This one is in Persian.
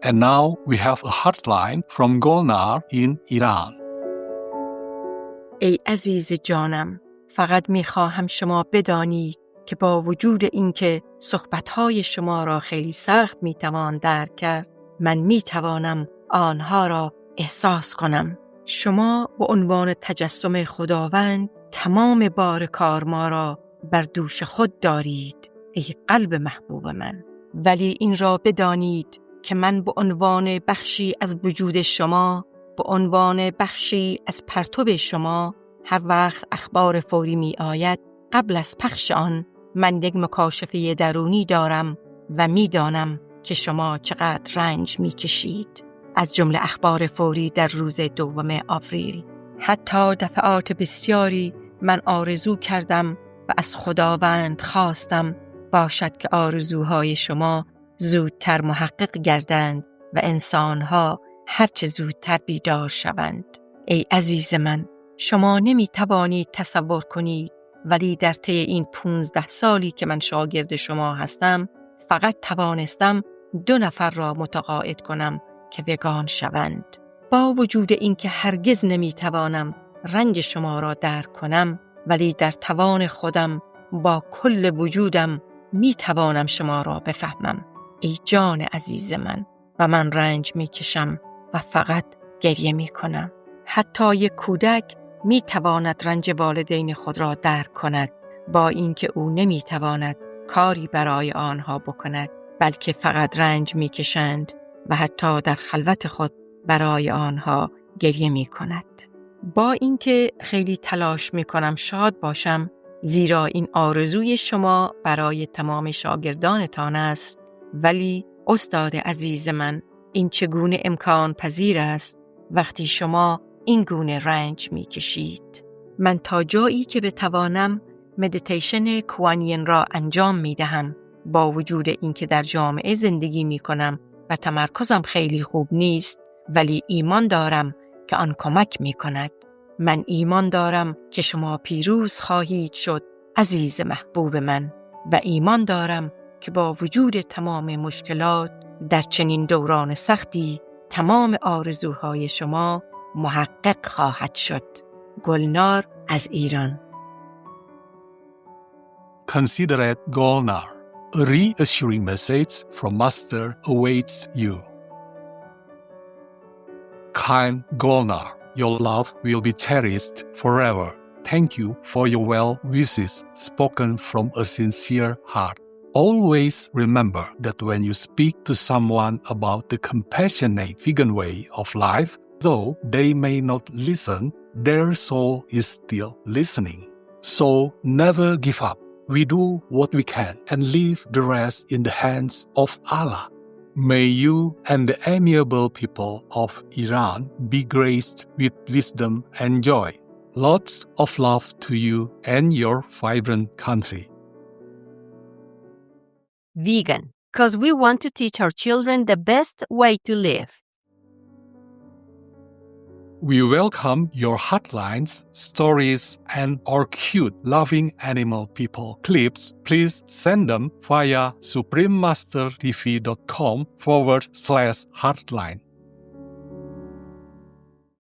And now we have a hotline from Golnar in Iran. ای عزیز جانم، فقط می‌خواهم شما بدانید که با وجود اینکه صحبت‌های شما را خیلی سخت می‌توان درک کرد، من می‌توانم آنها را احساس کنم. شما به عنوان تجسم خداوند تمام بار کار ما را بر دوش خود دارید، ای قلب محبوب من. ولی این را بدانید که من به عنوان بخشی از وجود شما، به عنوان بخشی از پرتو شما، هر وقت اخبار فوری می آید، قبل از پخش آن من یک مکاشفه درونی دارم و می دانم که شما چقدر رنج می کشید. از جمله اخبار فوری در روز 2 آوریل. حتی دفعات بسیاری من آرزو کردم و از خداوند خواستم باشد که آرزوهای شما زودتر محقق گردند و انسانها هرچه زودتر بیدار شوند. ای عزیز من، شما نمی توانید تصور کنید، ولی در طی این 15 سالی که من شاگرد شما هستم، فقط توانستم 2 نفر را متقاعد کنم که وگان شوند. با وجود اینکه هرگز نمی توانم رنج شما را درک کنم، ولی در توان خودم با کل وجودم می توانم شما را بفهمم. ای جان عزیز من، و من رنج می کشم و فقط گریه می کنم. حتی یک کودک می تواند رنج والدین خود را درک کند، با اینکه او نمی تواند کاری برای آنها بکند، بلکه فقط رنج می کشند و حتی در خلوت خود برای آنها گریه می کند. با اینکه خیلی تلاش می کنم شاد باشم، زیرا این آرزوی شما برای تمام شاگردانتان است، ولی استاد عزیز من، این چگونه امکان پذیر است وقتی شما این گونه رنج می کشید؟ من تا جایی که بتوانم مدیتیشن کوانین را انجام می دهم، با وجود اینکه در جامعه زندگی می کنم و تمرکزم خیلی خوب نیست، ولی ایمان دارم که آن کمک می کند. من ایمان دارم که شما پیروز خواهید شد، عزیز محبوب من، و ایمان دارم که با وجود تمام مشکلات در چنین دوران سختی تمام آرزوهای شما محقق خواهد شد. گلنار از ایران. Considerate Golnar. A reassuring message from Master awaits you. Kind Golnar, your love will be cherished forever. Thank you for your well wishes spoken from a sincere heart. Always remember that when you speak to someone about the compassionate vegan way of life, though they may not listen, their soul is still listening. So never give up. We do what we can and leave the rest in the hands of Allah. May you and the amiable people of Iran be graced with wisdom and joy. Lots of love to you and your vibrant country. Vegan, because we want to teach our children the best way to live. We welcome your hotlines, stories, and our cute, loving animal people clips. Please send them via suprememastertv.com/hotline.